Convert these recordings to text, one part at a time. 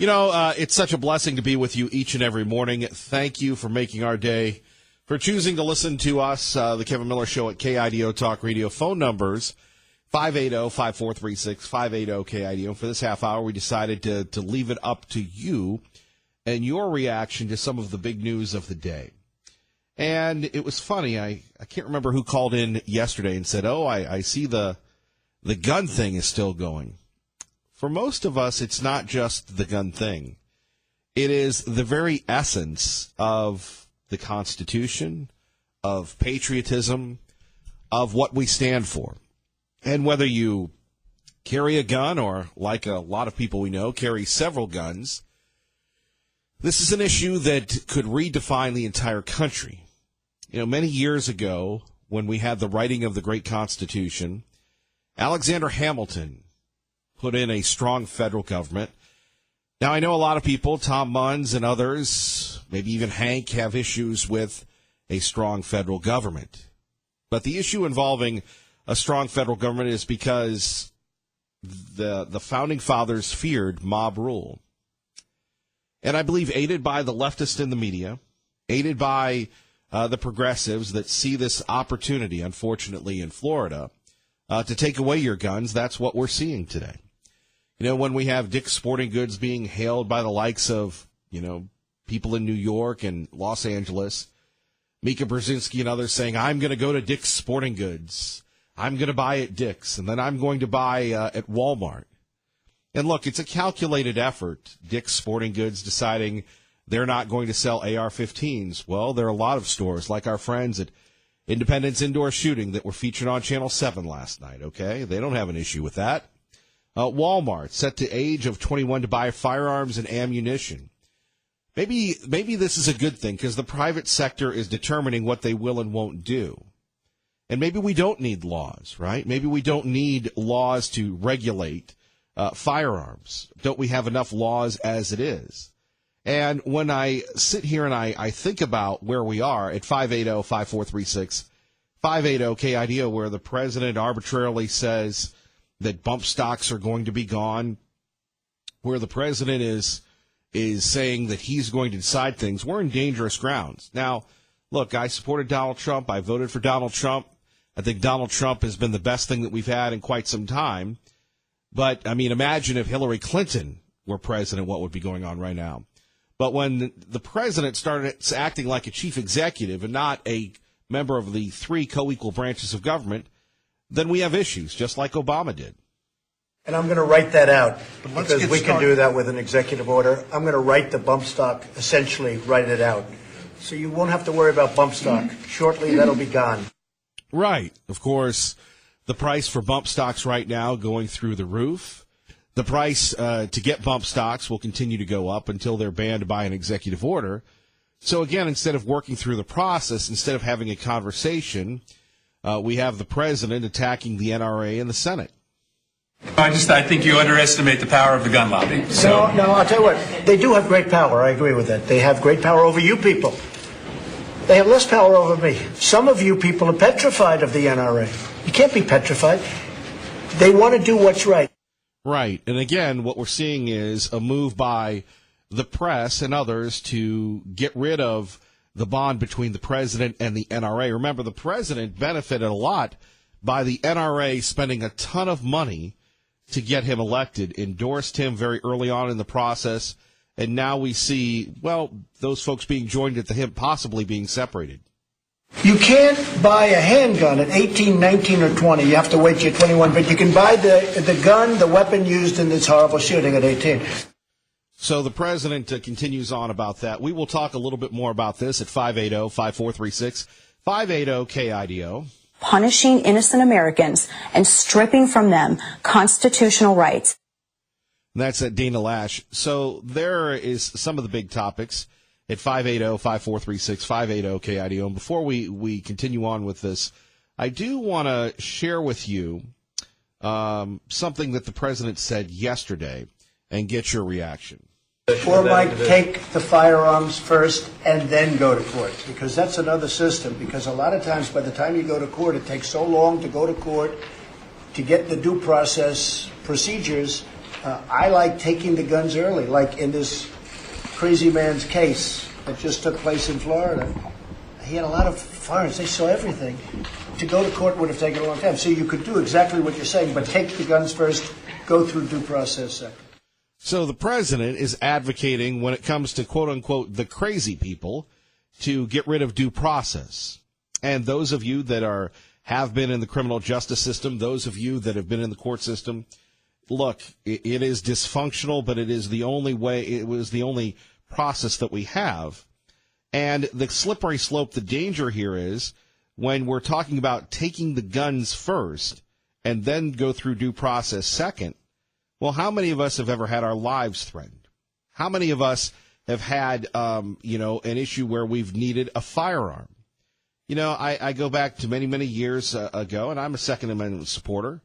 It's such a blessing to be with you each and every morning. Thank you for making our day, for choosing to listen to us, the Kevin Miller Show at KIDO Talk Radio. Phone numbers, 580-5436, 580-KIDO. For this half hour, we decided to leave it up to you and your reaction to some of the big news of the day. And it was funny. I can't remember who called in yesterday and said, I see the gun thing is still going. For most of us, it's not just the gun thing. It is the very essence of the Constitution, of patriotism, of what we stand for. And whether you carry a gun or, like a lot of people we know, carry several guns, this is an issue that could redefine the entire country. Many years ago, when we had the writing of the great Constitution, Alexander Hamilton put in a strong federal government. Now, I know a lot of people, Tom Munns and others, maybe even Hank, have issues with a strong federal government. But the issue involving a strong federal government is because the founding fathers feared mob rule. And I believe aided by the leftists in the media, aided by the progressives that see this opportunity, unfortunately, in Florida, to take away your guns, that's what we're seeing today. When we have Dick's Sporting Goods being hailed by the likes of, people in New York and Los Angeles, Mika Brzezinski and others saying, I'm going to go to Dick's Sporting Goods. I'm going to buy at Dick's, and then I'm going to buy at Walmart. And look, it's a calculated effort. Dick's Sporting Goods deciding they're not going to sell AR-15s. Well, there are a lot of stores, like our friends at Independence Indoor Shooting that were featured on Channel 7 last night, okay? They don't have an issue with that. Walmart, set to age of 21 to buy firearms and ammunition. Maybe this is a good thing because the private sector is determining what they will and won't do. And maybe we don't need laws, right? Maybe we don't need laws to regulate firearms. Don't we have enough laws as it is? And when I sit here and I think about where we are at 580-5436, 580-KIDO, where the president arbitrarily says that bump stocks are going to be gone, where the president is saying that he's going to decide things, we're in dangerous grounds. Now, look, I supported Donald Trump. I voted for Donald Trump. I think Donald Trump has been the best thing that we've had in quite some time. But, imagine if Hillary Clinton were president, what would be going on right now. But when the president started acting like a chief executive and not a member of the three co-equal branches of government, then we have issues, just like Obama did. And I'm going to write that out because we can do that with an executive order. I'm going to write the bump stock, essentially write it out. So you won't have to worry about bump stock. Shortly, that'll be gone. Right. Of course, the price for bump stocks right now going through the roof. The price to get bump stocks will continue to go up until they're banned by an executive order. So again, instead of working through the process, instead of having a conversation, we have the president attacking the NRA and the Senate. I think you underestimate the power of the gun lobby. So. No, I'll tell you what. They do have great power. I agree with that. They have great power over you people. They have less power over me. Some of you people are petrified of the NRA. You can't be petrified. They want to do what's right. Right. And again, what we're seeing is a move by the press and others to get rid of the bond between the president and the NRA. Remember, the president benefited a lot by the NRA spending a ton of money to get him elected, endorsed him very early on in the process, and now we see, those folks being joined at the hip, possibly being separated. You can't buy a handgun at 18, 19, or 20. You have to wait till you're 21, but you can buy the gun, the weapon used in this horrible shooting at 18. So the president continues on about that. We will talk a little bit more about this at 580-5436, 580-KIDO. Punishing innocent Americans and stripping from them constitutional rights. And that's at Dana Lash. So there is some of the big topics at 580-5436, 580-KIDO. And before we continue on with this, I do want to share with you something that the president said yesterday and get your reaction. Or might take the firearms first and then go to court, because that's another system. Because a lot of times by the time you go to court, it takes so long to go to court to get the due process procedures I like taking the guns early, like in this crazy man's case that just took place in Florida. He had a lot of firearms. They saw everything. To go to court would have taken a long time. So you could do exactly what you're saying, but take the guns first, go through due process second. So the president is advocating, when it comes to, quote unquote, the crazy people, to get rid of due process. And those of you that have been in the criminal justice system, those of you that have been in the court system, look, it is dysfunctional, but it is the only way, it was the only process that we have. And the slippery slope, the danger here is when we're talking about taking the guns first and then go through due process second. Well, how many of us have ever had our lives threatened? How many of us have had, an issue where we've needed a firearm? I go back to many, many years ago, and I'm a Second Amendment supporter.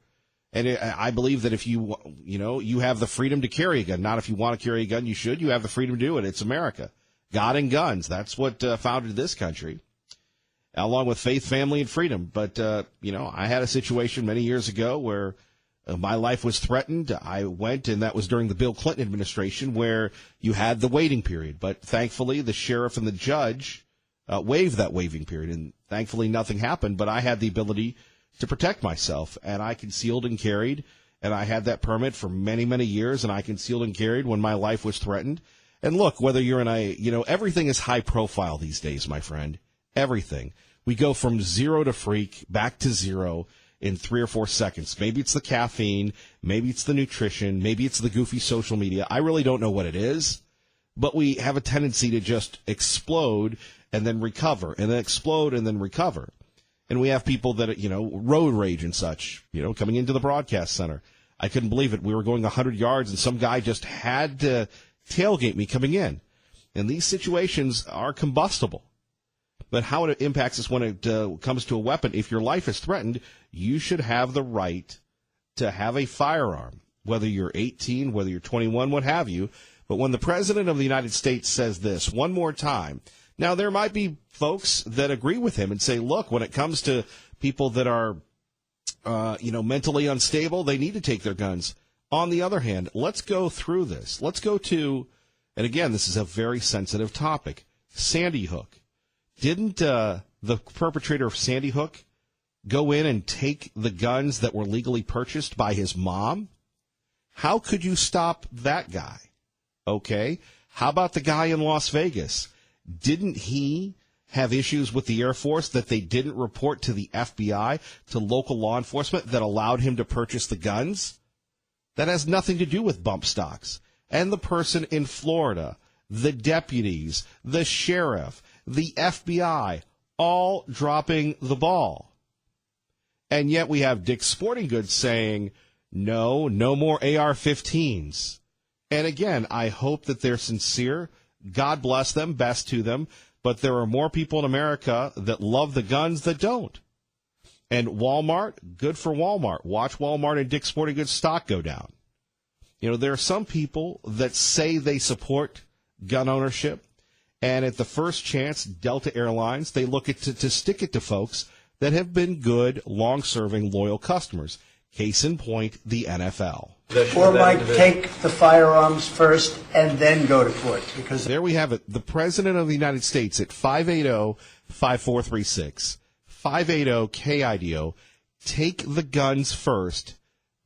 And I believe that if you have the freedom to carry a gun, not if you want to carry a gun, you should. You have the freedom to do it. It's America. God and guns. That's what founded this country, along with faith, family, and freedom. But, I had a situation many years ago where my life was threatened. I went, and that was during the Bill Clinton administration, where you had the waiting period. But thankfully, the sheriff and the judge waived that waiving period, and thankfully nothing happened. But I had the ability to protect myself, and I concealed and carried, and I had that permit for many, many years, and I concealed and carried when my life was threatened. And look, whether you're in everything is high profile these days, my friend. Everything. We go from zero to freak, back to zero in 3 or 4 seconds. Maybe it's the caffeine, maybe it's the nutrition, maybe it's the goofy social media. I really don't know what it is, but we have a tendency to just explode and then recover, and then explode and then recover. And we have people that, road rage and such, coming into the broadcast center. I couldn't believe it. We were going 100 yards, and some guy just had to tailgate me coming in. And these situations are combustible. But how it impacts us when it comes to a weapon, if your life is threatened, you should have the right to have a firearm, whether you're 18, whether you're 21, what have you. But when the President of the United States says this one more time, now there might be folks that agree with him and say, look, when it comes to people that are, mentally unstable, they need to take their guns. On the other hand, let's go through this. Let's go to, and again, this is a very sensitive topic, Sandy Hook. Didn't the perpetrator of Sandy Hook go in and take the guns that were legally purchased by his mom? How could you stop that guy? Okay. How about the guy in Las Vegas? Didn't he have issues with the Air Force that they didn't report to the FBI, to local law enforcement, that allowed him to purchase the guns? That has nothing to do with bump stocks. And the person in Florida, the deputies, the sheriff, the FBI, all dropping the ball. And yet we have Dick's Sporting Goods saying, no more AR-15s. And again, I hope that they're sincere. God bless them, best to them. But there are more people in America that love the guns that don't. And Walmart, good for Walmart. Watch Walmart and Dick's Sporting Goods stock go down. There are some people that say they support gun ownership, and at the first chance, Delta Airlines, they look at to stick it to folks that have been good, long-serving, loyal customers. Case in point, the NFL. Or might take the firearms first and then go to court. Because there we have it. The President of the United States at 580-5436. 580-KIDO. Take the guns first.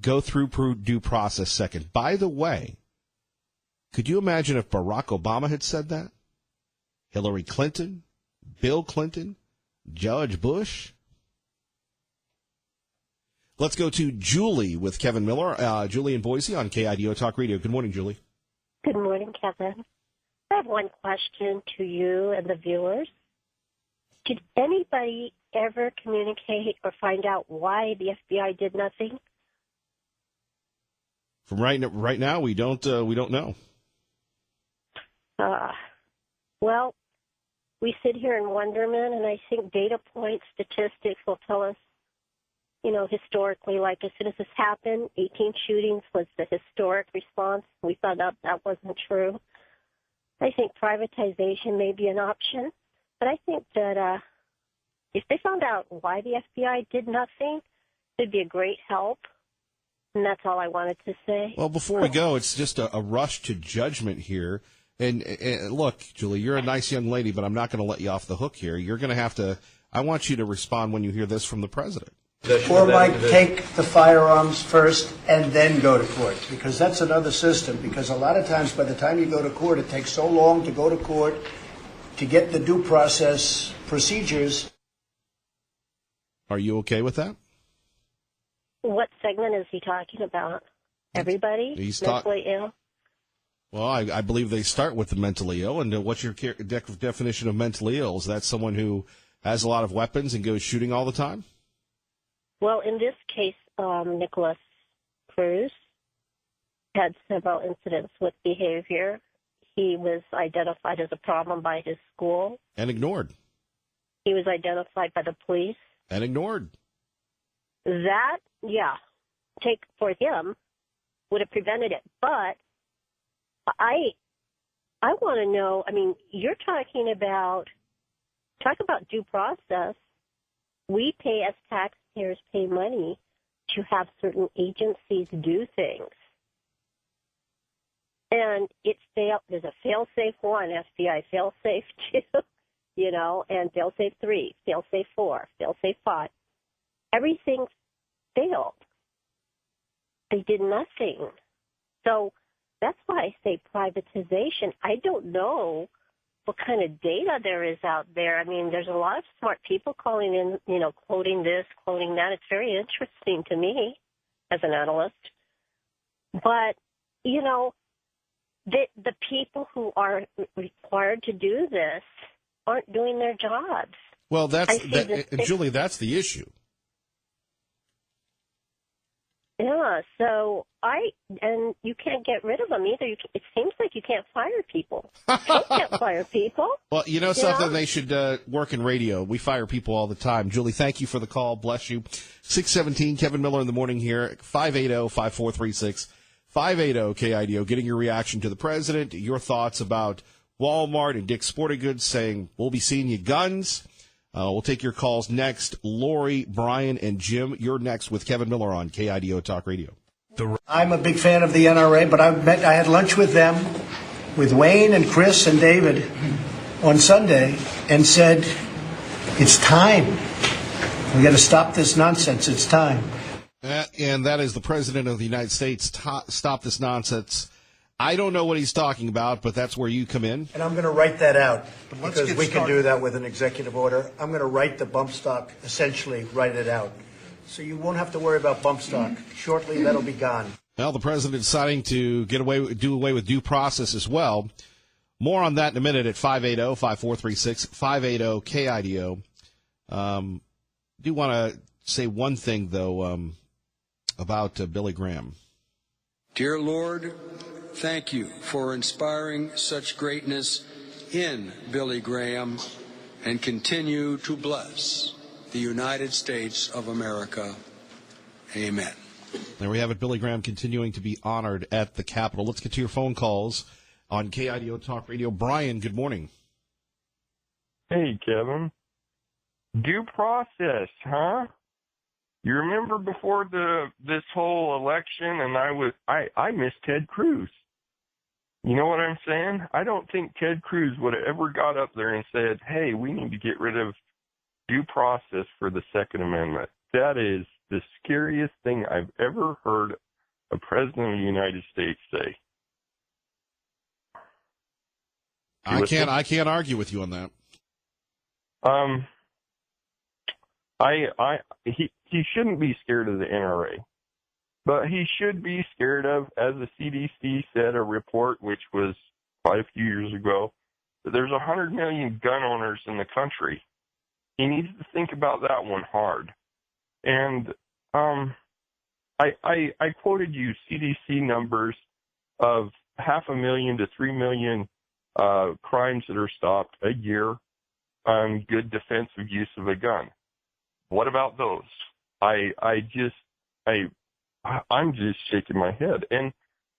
Go through due process second. By the way, could you imagine if Barack Obama had said that? Hillary Clinton? Bill Clinton? Judge Bush? Let's go to Julie with Kevin Miller. Julie in Boise on KIDO Talk Radio. Good morning, Julie. Good morning, Kevin. I have one question to you and the viewers. Did anybody ever communicate or find out why the FBI did nothing? From right now, we don't know. Well, we sit here in wonderment, and I think data points, statistics will tell us, historically, like as soon as this happened, 18 shootings was the historic response. We found out that wasn't true. I think privatization may be an option, but I think that if they found out why the FBI did nothing, it'd be a great help. And that's all I wanted to say. Well, before we go, it's just a rush to judgment here. And look, Julie, you're a nice young lady, but I'm not going to let you off the hook here. You're going to have to. I want you to respond when you hear this from the president. Or might take the firearms first and then go to court, because that's another system. Because a lot of times by the time you go to court, it takes so long to go to court to get the due process procedures. Are you okay with that? What segment is he talking about? Everybody? He's mentally ill? Well, I believe they start with the mentally ill. And what's your definition of mentally ill? Is that someone who has a lot of weapons and goes shooting all the time? Well, in this case, Nicholas Cruz had several incidents with behavior. He was identified as a problem by his school. And ignored. He was identified by the police. And ignored. That, yeah, take for him would have prevented it. But I want to know, I mean, you're talking about due process. We pay, as taxpayers, pay money to have certain agencies do things. And there's a fail-safe 1, FBI fail-safe 2, and fail-safe 3, fail-safe 4, fail-safe 5. Everything failed. They did nothing. So that's why I say privatization. I don't know what kind of data there is out there. I mean, there's a lot of smart people calling in, quoting this, quoting that. It's very interesting to me as an analyst. But, the people who are required to do this aren't doing their jobs. Well, Julie, that's the issue. Yeah, so and you can't get rid of them either. It seems like you can't fire people. You can't fire people. Well, something, they should work in radio. We fire people all the time. Julie, thank you for the call. Bless you. 617, Kevin Miller in the morning here, 580-5436, 580-KIDO, getting your reaction to the president, your thoughts about Walmart and Dick's Sporting Goods saying, we'll be seeing you guns. We'll take your calls next. Lori, Brian, and Jim, you're next with Kevin Miller on KIDO Talk Radio. I'm a big fan of the NRA, but I had lunch with them, with Wayne and Chris and David on Sunday, and said, it's time. We got to stop this nonsense. It's time. And that is the President of the United States. Stop this nonsense. I don't know what he's talking about, but that's where you come in. And I'm going to write that out, because we can do that with an executive order. I'm going to write the bump stock, essentially write it out. So you won't have to worry about bump stock. Shortly, that'll be gone. Well, the president deciding to do away with due process as well. More on that in a minute at 580-5436, 580-KIDO. Do want to say one thing, though, about Billy Graham. Dear Lord, thank you for inspiring such greatness in Billy Graham, and continue to bless the United States of America. Amen. There we have it, Billy Graham continuing to be honored at the Capitol. Let's get to your phone calls on KIDO Talk Radio. Brian, good morning. Hey, Kevin. Due process, huh? You remember before this whole election, and I missed Ted Cruz. You know what I'm saying? I don't think Ted Cruz would have ever got up there and said, hey, we need to get rid of due process for the Second Amendment. That is the scariest thing I've ever heard a president of the United States say. I can't argue with you on that. He shouldn't be scared of the NRA, but he should be scared of, as the CDC said, a report which was quite a few years ago, that there's 100 million gun owners in the country. He needs to think about that one hard. And I quoted you CDC numbers of 500,000 to 3 million crimes that are stopped a year on good defensive use of a gun. What about those? I'm just shaking my head. And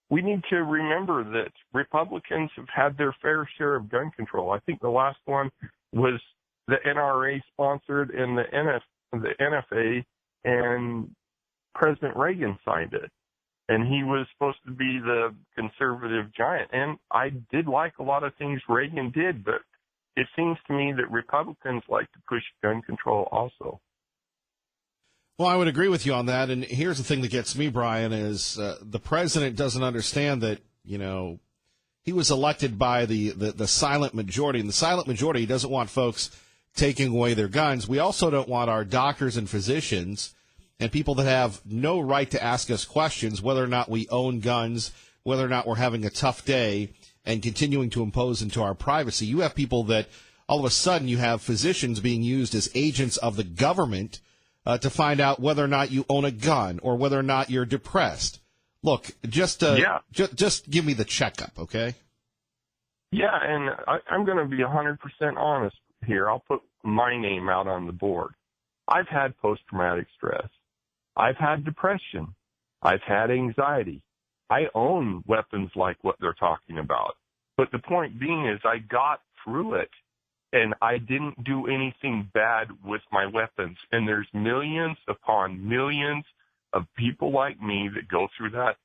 we need to remember that Republicans have had their fair share of gun control. I think the last one was the NRA sponsored and the NFA, and President Reagan signed it. and he was supposed to be the conservative giant. And I did like a lot of things Reagan did, but it seems to me that Republicans like to push gun control also. Well, I would agree with you on that. And here's the thing that gets me, Brian, is the president doesn't understand that, he was elected by the silent majority. And the silent majority doesn't want folks taking away their guns. We also don't want our doctors and physicians and people that have no right to ask us questions, whether or not we own guns, whether or not we're having a tough day, and continuing to impose into our privacy. You have people that all of a sudden you have physicians being used as agents of the government to find out whether or not you own a gun or whether or not you're depressed. Look, just give me the checkup, okay? Yeah, and I'm going to be 100% honest here. I'll put my name out on the board. I've had post-traumatic stress. I've had depression. I've had anxiety. I own weapons like what they're talking about. But the point being is I got through it, and I didn't do anything bad with my weapons. And there's millions upon millions of people like me that go through that.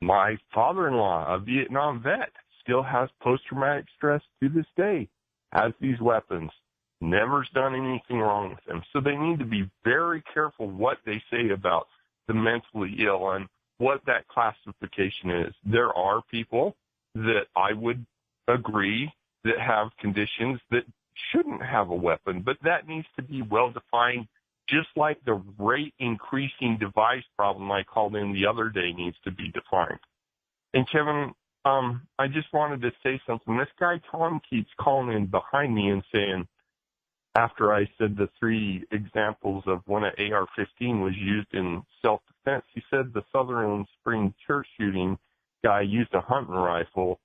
My father-in-law, a Vietnam vet, still has post-traumatic stress to this day, has these weapons, never's done anything wrong with them. So they need to be very careful what they say about the mentally ill and what that classification is. There are people that I would agree that have conditions that shouldn't have a weapon, but that needs to be well-defined, just like the rate increasing device problem I called in the other day needs to be defined. And Kevin, I just wanted to say something. This guy, Tom, keeps calling in behind me and saying, after I said the 3 examples of when an AR-15 was used in self-defense, he said the Sutherland Springs church shooting guy used a hunting rifle,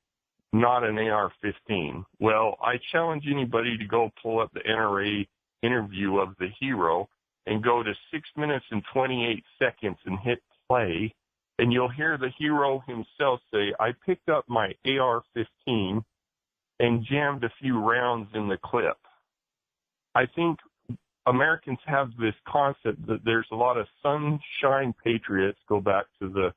not an AR-15. Well, I challenge anybody to go pull up the NRA interview of the hero and go to 6 minutes and 28 seconds and hit play, and you'll hear the hero himself say, I picked up my AR-15 and jammed a few rounds in the clip. I think Americans have this concept that there's a lot of sunshine patriots, go back to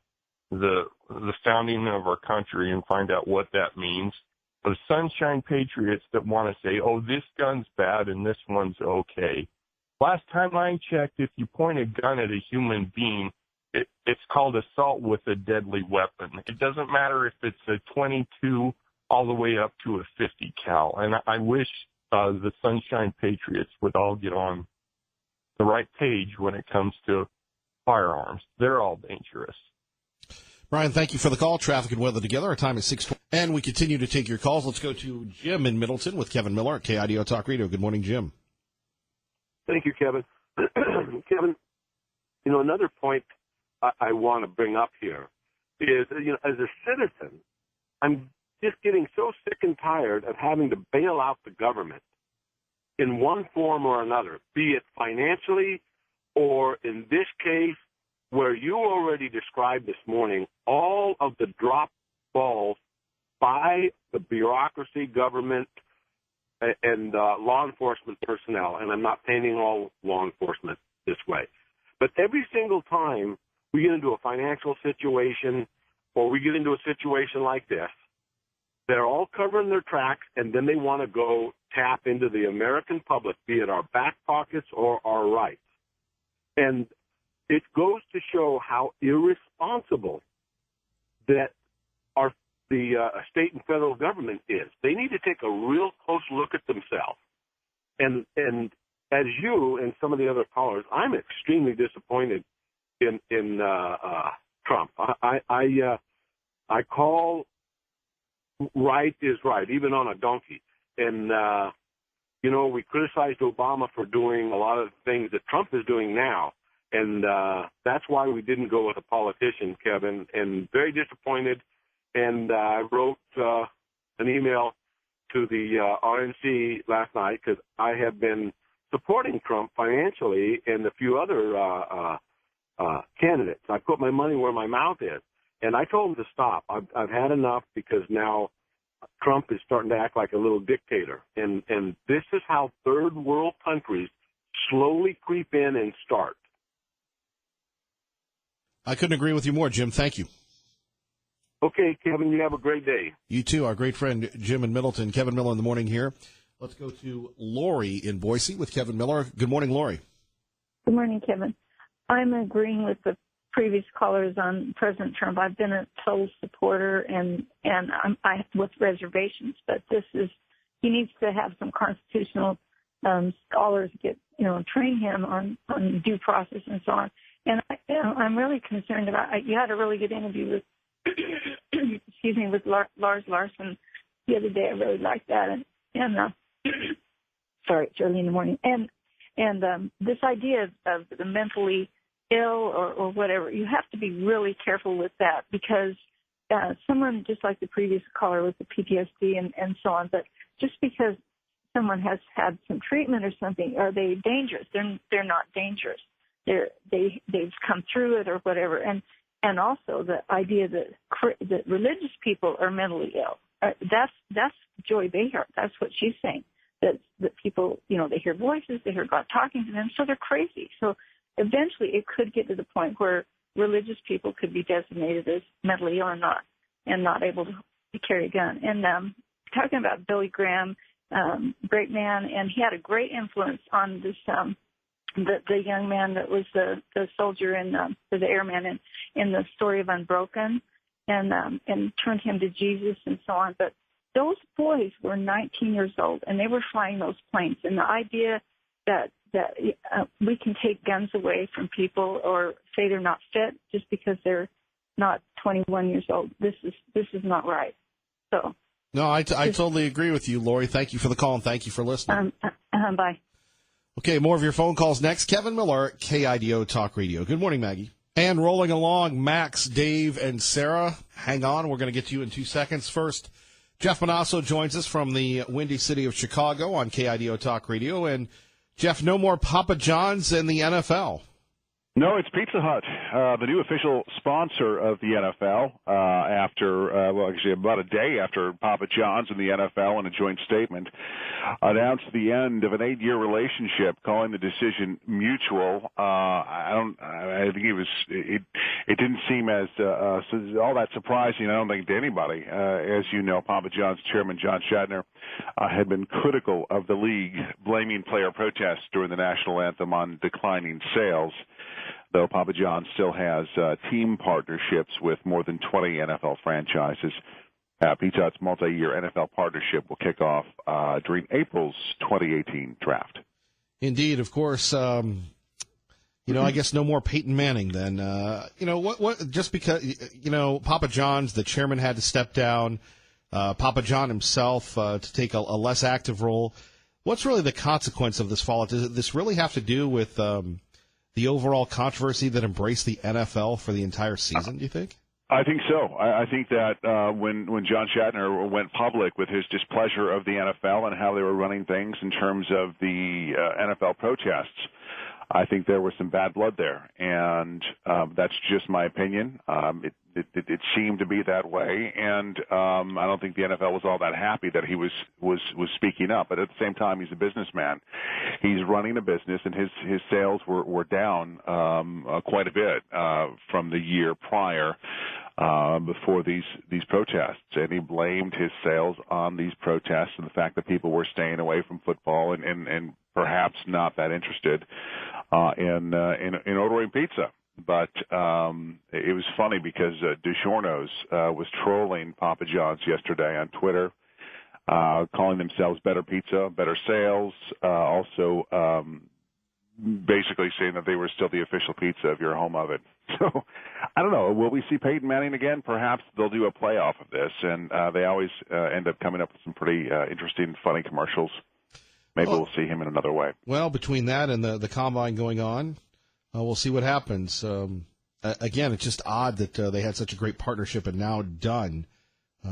the founding of our country and find out what that means, of sunshine patriots that want to say, oh, this gun's bad and this one's okay. Last time I checked, if you point a gun at a human being, it's called assault with a deadly weapon. It doesn't matter if it's a 22 all the way up to a 50 cal. And I wish the Sunshine Patriots would all get on the right page when it comes to firearms. They're all dangerous. Brian, thank you for the call. Traffic and weather together. Our time is 6:20. And we continue to take your calls. Let's go to Jim in Middleton with Kevin Miller at KIDO Talk Radio. Good morning, Jim. Thank you, Kevin. Kevin, another point I want to bring up here is, as a citizen, I'm just getting so sick and tired of having to bail out the government in one form or another, be it financially or, in this case, where you already described this morning, all of the drop balls by the bureaucracy, government, and law enforcement personnel, and I'm not painting all law enforcement this way. But every single time we get into a financial situation or we get into a situation like this, they're all covering their tracks, and then they want to go tap into the American public, be it our back pockets or our rights. And it goes to show how irresponsible that the state and federal government is. They need to take a real close look at themselves. And as you and some of the other callers, I'm extremely disappointed in Trump. I call right is right, even on a donkey. And we criticized Obama for doing a lot of things that Trump is doing now. And that's why we didn't go with a politician, Kevin, and very disappointed. And I wrote an email to the RNC last night because I have been supporting Trump financially and a few other candidates. I put my money where my mouth is. And I told him to stop. I've had enough because now Trump is starting to act like a little dictator. And this is how third world countries slowly creep in and start. I couldn't agree with you more, Jim. Thank you. Okay, Kevin, you have a great day. You too. Our great friend Jim in Middleton. Kevin Miller in the morning here. Let's go to Lori in Boise with Kevin Miller. Good morning, Lori. Good morning, Kevin. I'm agreeing with the previous callers on President Trump. I've been a total supporter, and I with reservations. But he needs to have some constitutional scholars train him on due process and so on. And I'm really concerned about. You had a really good interview with, with Lars Larson the other day. I really liked that, and sorry, it's early in the morning. And this idea of the mentally ill or whatever, you have to be really careful with that, because someone, just like the previous caller with the PTSD and so on, but just because someone has had some treatment or something, are they dangerous? They're not dangerous. They've come through it or whatever. And also the idea that religious people are mentally ill. That's Joy Behar. That's what she's saying. That people, they hear voices, they hear God talking to them, so they're crazy. So eventually it could get to the point where religious people could be designated as mentally ill and not able to carry a gun. And talking about Billy Graham, great man, and he had a great influence on this the young man that was the soldier the airman in the story of Unbroken, and turned him to Jesus and so on. But those boys were 19 years old, and they were flying those planes. And the idea that we can take guns away from people or say they're not fit just because they're not 21 years old, this is not right. So. No, I totally agree with you, Lori. Thank you for the call, and thank you for listening. Bye. Okay, more of your phone calls next. Kevin Miller, KIDO Talk Radio. Good morning, Maggie. And rolling along, Max, Dave, and Sarah. Hang on, we're going to get to you in 2 seconds. First, Jeff Manasso joins us from the Windy City of Chicago on KIDO Talk Radio. And, Jeff, no more Papa John's in the NFL. No, it's Pizza Hut, the new official sponsor of the NFL, actually about a day after Papa John's and the NFL in a joint statement announced the end of an 8-year relationship, calling the decision mutual. I think it didn't seem as all that surprising, I don't think, to anybody. As you know, Papa John's chairman John Shatner had been critical of the league, blaming player protests during the national anthem on declining sales. Though Papa John's still has team partnerships with more than 20 NFL franchises. Pizza Hut's multi-year NFL partnership will kick off during April's 2018 draft. Indeed, of course. I guess no more Peyton Manning then. What? Just because, Papa John's, the chairman had to step down, Papa John himself to take a less active role. What's really the consequence of this fallout? Does this really have to do with the overall controversy that embraced the NFL for the entire season, do you think? I think so. I think that when John Shatner went public with his displeasure of the NFL and how they were running things in terms of the NFL protests, I think there was some bad blood there, and that's just my opinion. It seemed to be that way, and I don't think the NFL was all that happy that he was speaking up. But at the same time, he's a businessman. He's running a business, and his sales were down quite a bit from the year prior before these protests, and he blamed his sales on these protests and the fact that people were staying away from football and perhaps not that interested in ordering pizza. But it was funny because DiGiorno's was trolling Papa John's yesterday on Twitter, calling themselves Better Pizza, Better Sales, also basically saying that they were still the official pizza of your home oven. So, I don't know. Will we see Peyton Manning again? Perhaps they'll do a playoff of this, and they always end up coming up with some pretty interesting, funny commercials. Maybe we'll see him in another way. Well, between that and the combine going on, we'll see what happens. Again, it's just odd that they had such a great partnership and now done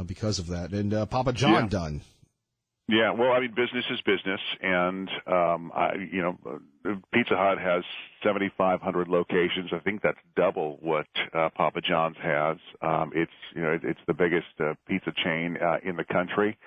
because of that. And Papa John done. Yeah, well, I mean, business is business, and Pizza Hut has 7,500 locations. I think that's double what Papa John's has. It's the biggest pizza chain in the country.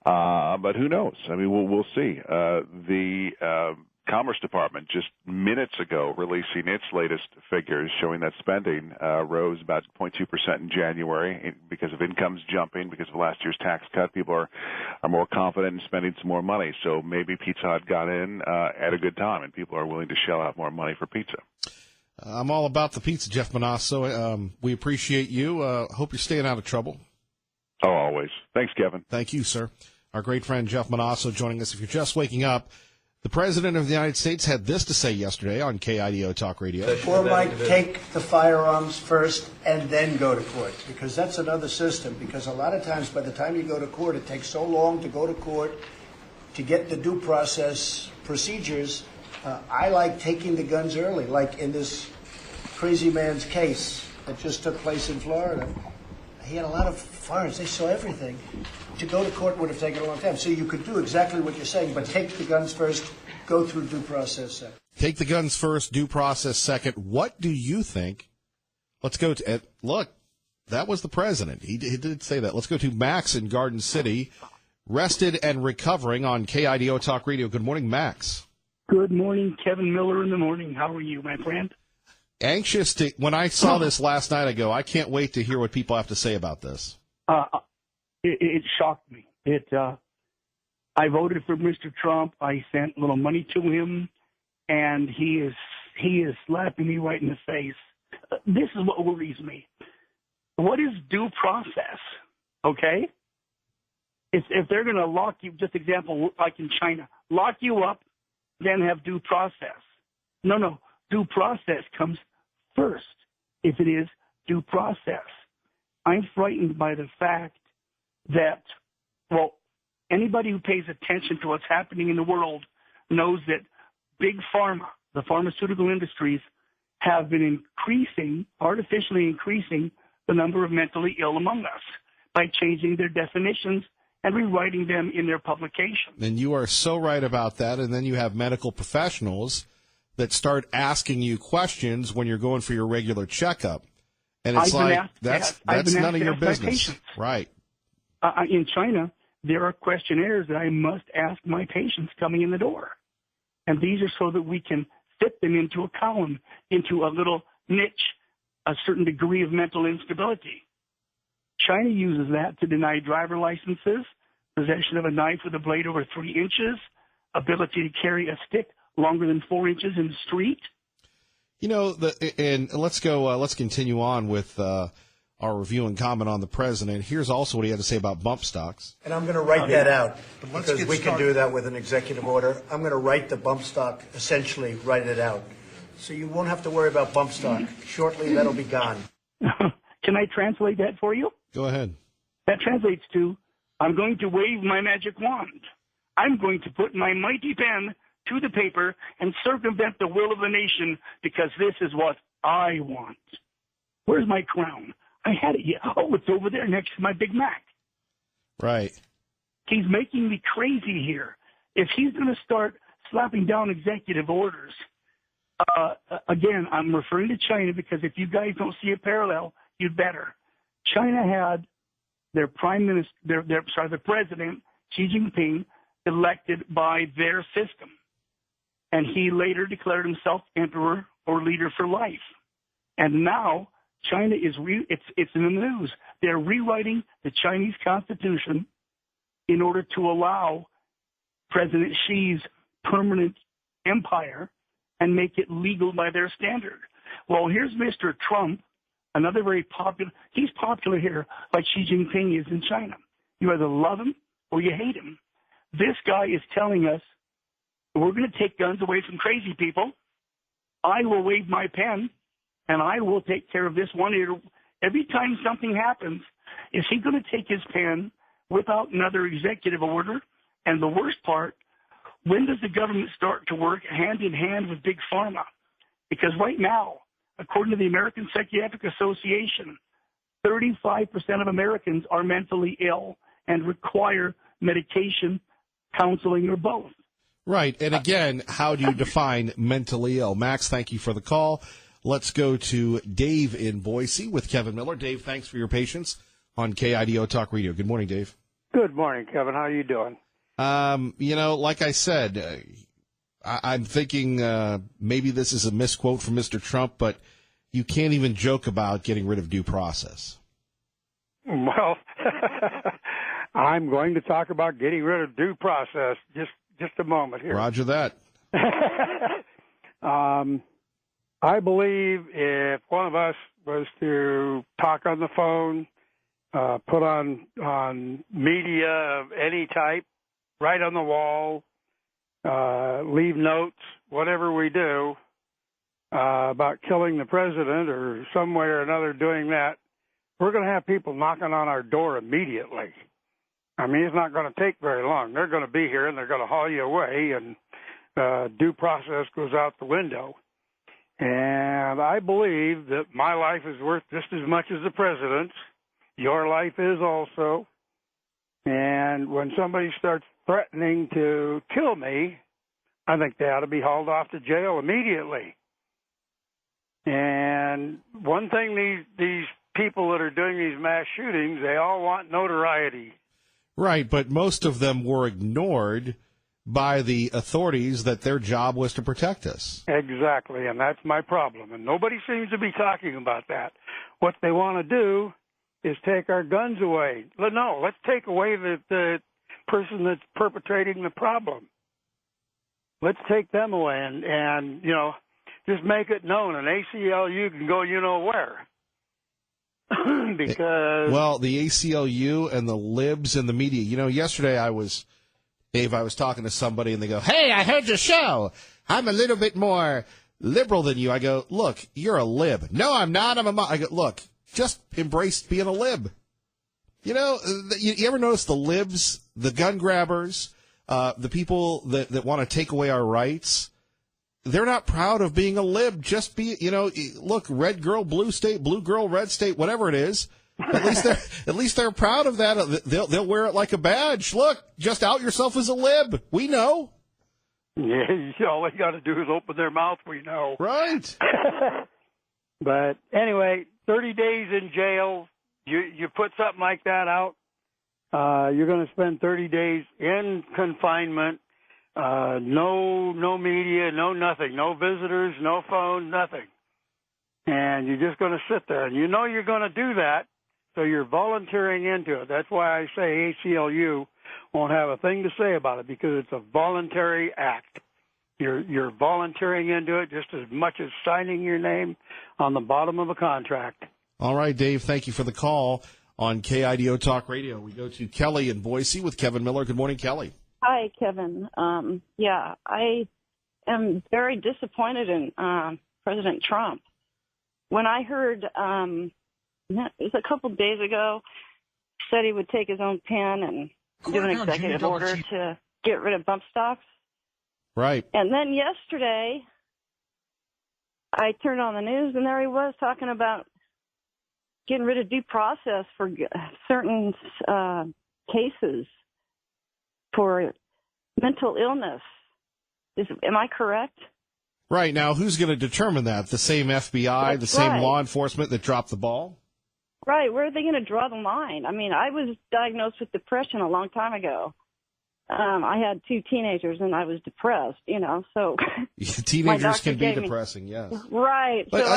But who knows? I mean, we'll see. The Commerce Department just minutes ago releasing its latest figures showing that spending rose about 0.2% in January because of incomes jumping, because of last year's tax cut. People are more confident in spending some more money. So maybe Pizza Hut got in at a good time, and people are willing to shell out more money for pizza. I'm all about the pizza, Jeff Manasso. We appreciate you. Hope you're staying out of trouble. Oh, always. Thanks, Kevin. Thank you, sir. Our great friend Jeff Manasso joining us. If you're just waking up, the President of the United States had this to say yesterday on KIDO Talk Radio. Or might take the firearms first and then go to court, because that's another system. Because a lot of times by the time you go to court, it takes so long to go to court to get the due process procedures. I like taking the guns early, like in this crazy man's case that just took place in Florida. He had a lot of firearms. They saw everything. To go to court would have taken a long time. So you could do exactly what you're saying, but take the guns first, go through due process second. Take the guns first, due process second. What do you think? Let's go to, look, that was the president. He did say that. Let's go to Max in Garden City, rested and recovering on KIDO Talk Radio. Good morning, Max. Good morning, Kevin Miller in the morning. How are you, my friend? Anxious to, when I saw this last night, I go, I can't wait to hear what people have to say about this. It shocked me. I voted for Mr. Trump. I sent a little money to him, and he is slapping me right in the face. This is what worries me. What is due process? Okay? If they're going to lock you, just example, like in China, lock you up, then have due process. No. Due process comes first, if it is due process. I'm frightened by the fact that, well, anybody who pays attention to what's happening in the world knows that big pharma, the pharmaceutical industries, have been artificially increasing the number of mentally ill among us by changing their definitions and rewriting them in their publications. And you are so right about that. And then you have medical professionals that start asking you questions when you're going for your regular checkup. And it's that's none of your business. Right. In China, there are questionnaires that I must ask my patients coming in the door. And these are so that we can fit them into a column, into a little niche, a certain degree of mental instability. China uses that to deny driver licenses, possession of a knife with a blade over 3 inches, ability to carry a stick longer than 4 inches in the street. You know, and let's go. Let's continue on with our review and comment on the president. Here's also what he had to say about bump stocks. And I'm going to write that out, because we can do that with an executive order. I'm going to write the bump stock, essentially write it out. So you won't have to worry about bump stock. Shortly, that'll be gone. Can I translate that for you? Go ahead. That translates to, I'm going to wave my magic wand. I'm going to put my mighty pen to the paper and circumvent the will of the nation, because this is what I want. Where's my crown? I had it yet. Oh, it's over there next to my Big Mac. Right. He's making me crazy here. If he's going to start slapping down executive orders, again, I'm referring to China, because if you guys don't see a parallel, you'd better. China had their the president, Xi Jinping, elected by their system. And he later declared himself emperor or leader for life. And now China is it's in the news. They're rewriting the Chinese constitution in order to allow President Xi's permanent empire and make it legal by their standard. Well, here's Mr. Trump, another very popular. He's popular here, like Xi Jinping is in China. You either love him or you hate him. This guy is telling us, we're going to take guns away from crazy people. I will wave my pen, and I will take care of this one. Every time something happens, is he going to take his pen, whip out another executive order? And the worst part, when does the government start to work hand in hand with Big Pharma? Because right now, according to the American Psychiatric Association, 35% of Americans are mentally ill and require medication, counseling, or both. Right. And again, how do you define mentally ill? Max, thank you for the call. Let's go to Dave in Boise with Kevin Miller. Dave, thanks for your patience on KIDO Talk Radio. Good morning, Dave. Good morning, Kevin. How are you doing? Like I said, I'm thinking maybe this is a misquote from Mr. Trump, but you can't even joke about getting rid of due process. Well, I'm going to talk about getting rid of due process. Just a moment here. Roger that. I believe if one of us was to talk on the phone, put on media of any type, write on the wall, leave notes, whatever we do about killing the president or some way or another doing that, we're going to have people knocking on our door immediately. I mean, it's not going to take very long. They're going to be here and they're going to haul you away, and due process goes out the window. And I believe that my life is worth just as much as the president's. Your life is also. And when somebody starts threatening to kill me, I think they ought to be hauled off to jail immediately. And one thing these people that are doing these mass shootings, they all want notoriety. Right, but most of them were ignored by the authorities that their job was to protect us. Exactly, and that's my problem. And nobody seems to be talking about that. What they want to do is take our guns away. No, let's take away the person that's perpetrating the problem. Let's take them away and just make it known. An ACLU can go where. Because well, the ACLU and the libs and the media. Yesterday I was talking to somebody and they go, "Hey, I heard your show. I'm a little bit more liberal than you." I go, "Look, you're a lib." "No, I'm not. I go, "Look, just embrace being a lib." You ever notice the libs, the gun grabbers, the people that want to take away our rights? They're not proud of being a lib. Just be, look, red girl, blue state, blue girl, red state, whatever it is. At least they're proud of that. They'll wear it like a badge. Look, just out yourself as a lib. We know. Yeah, all they got to do is open their mouth. We know. Right. But anyway, 30 days in jail. You put something like that out, you're going to spend 30 days in confinement. No media, no nothing, no visitors, no phone, nothing. And you're just going to sit there. And you're going to do that, so you're volunteering into it. That's why I say ACLU won't have a thing to say about it, because it's a voluntary act. You're volunteering into it just as much as signing your name on the bottom of a contract. All right, Dave, thank you for the call on KIDO Talk Radio. We go to Kelly in Boise with Kevin Miller. Good morning, Kelly. Hi, Kevin. I am very disappointed in President Trump. When I heard, it was a couple of days ago, said he would take his own pen and do an executive order to get rid of bump stocks. Right. And then yesterday, I turned on the news, and there he was talking about getting rid of due process for certain cases for mental illness. Am I correct? Right. Now, who's going to determine that? The same FBI, the same law enforcement that dropped the ball? Right. Where are they going to draw the line? I mean, I was diagnosed with depression a long time ago. I had 2 teenagers, and I was depressed, so. Teenagers can be depressing, yes. Right. But so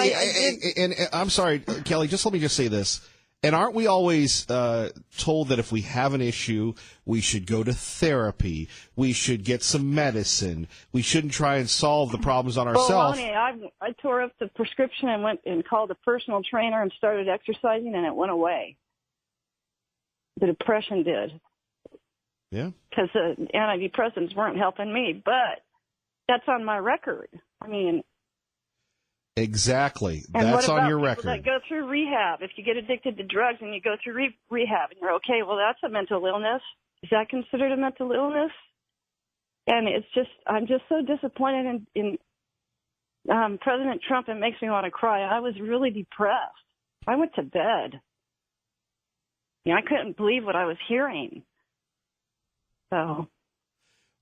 and I'm sorry, Kelly, let me just say this. And aren't we always told that if we have an issue, we should go to therapy, we should get some medicine, we shouldn't try and solve the problems on ourselves? Well, I tore up the prescription and went and called a personal trainer and started exercising, and it went away. The depression did. Yeah. Because the antidepressants weren't helping me, but that's on my record. I mean. Exactly. That's on your record. That go through rehab. If you get addicted to drugs and you go through rehab and you're okay, well, that's a mental illness. Is that considered a mental illness? And I'm just so disappointed in President Trump. It makes me want to cry. I was really depressed. I went to bed. I couldn't believe what I was hearing. So.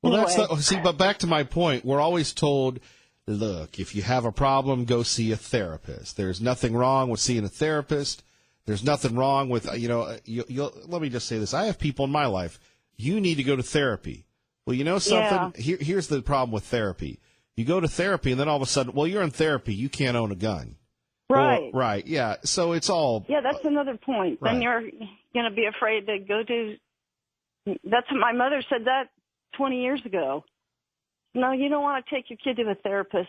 Well, anyway. But back to my point, we're always told, look, if you have a problem, go see a therapist. There's nothing wrong with seeing a therapist. There's nothing wrong with, let me just say this. I have people in my life. You need to go to therapy. Well, you know something? Yeah. Here's the problem with therapy. You go to therapy, and then all of a sudden, well, you're in therapy. You can't own a gun. Right. Or, right, yeah. So it's all... Yeah, that's another point. Right. Then you're going to be afraid to go to... That's what my mother said that 20 years ago. No, you don't want to take your kid to a therapist.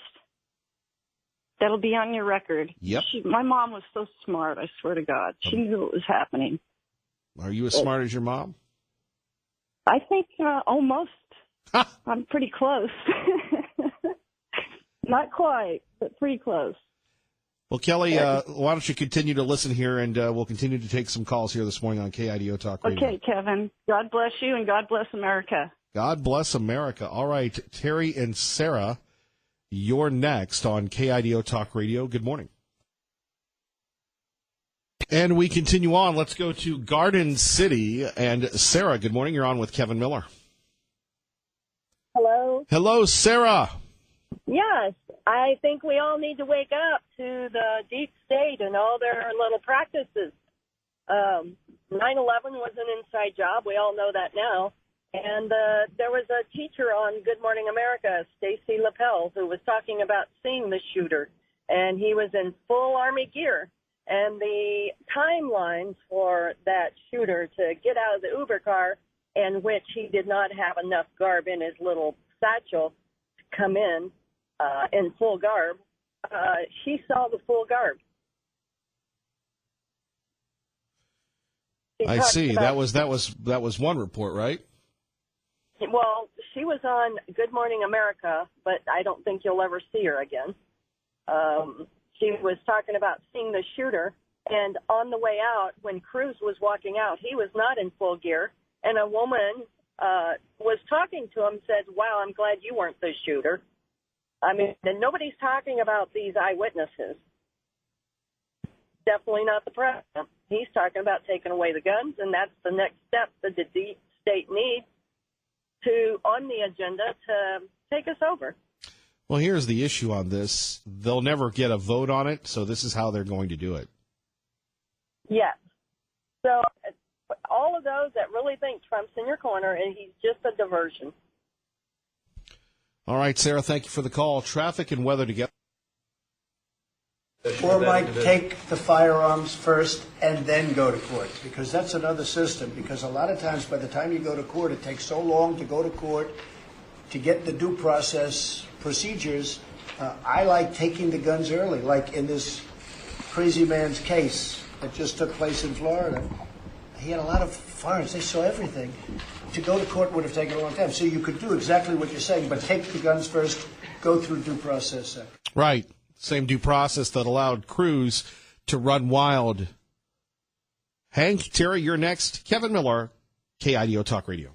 That'll be on your record. Yep. My mom was so smart, I swear to God. She knew what was happening. Are you as smart as your mom? I think almost. I'm pretty close. Not quite, but pretty close. Well, Kelly, why don't you continue to listen here, and we'll continue to take some calls here this morning on KIDO Talk Radio. Okay, Kevin. God bless you, and God bless America. God bless America. All right, Terry and Sarah, you're next on KIDO Talk Radio. Good morning. And we continue on. Let's go to Garden City. And Sarah, good morning. You're on with Kevin Miller. Hello. Hello, Sarah. Yes, I think we all need to wake up to the deep state and all their little practices. 9/11 was an inside job. We all know that now. And there was a teacher on Good Morning America, Stacy Lapel, who was talking about seeing the shooter. And he was in full Army gear. And the timelines for that shooter to get out of the Uber car, in which he did not have enough garb in his little satchel to come in full garb, she saw the full garb. I see. That was one report, right? Well, she was on Good Morning America, but I don't think you'll ever see her again. She was talking about seeing the shooter, and on the way out, when Cruz was walking out, he was not in full gear, and a woman was talking to him, said, "Wow, I'm glad you weren't the shooter." I mean, and nobody's talking about these eyewitnesses. Definitely not the president. He's talking about taking away the guns, and that's the next step that the deep state needs on the agenda to take us over. Well, here's the issue on this. They'll never get a vote on it, so this is how they're going to do it. Yes. So all of those that really think Trump's in your corner, and he's just a diversion. All right, Sarah, thank you for the call. Traffic and weather together. Or might take the firearms first and then go to court, because that's another system. Because a lot of times by the time you go to court, it takes so long to go to court to get the due process procedures. I like taking the guns early, like in this crazy man's case that just took place in Florida. He had a lot of firearms. They saw everything. To go to court would have taken a long time. So you could do exactly what you're saying, but take the guns first, go through due process second. Right. Same due process that allowed Cruz to run wild. Hank, Terry, you're next. Kevin Miller, KIDO Talk Radio.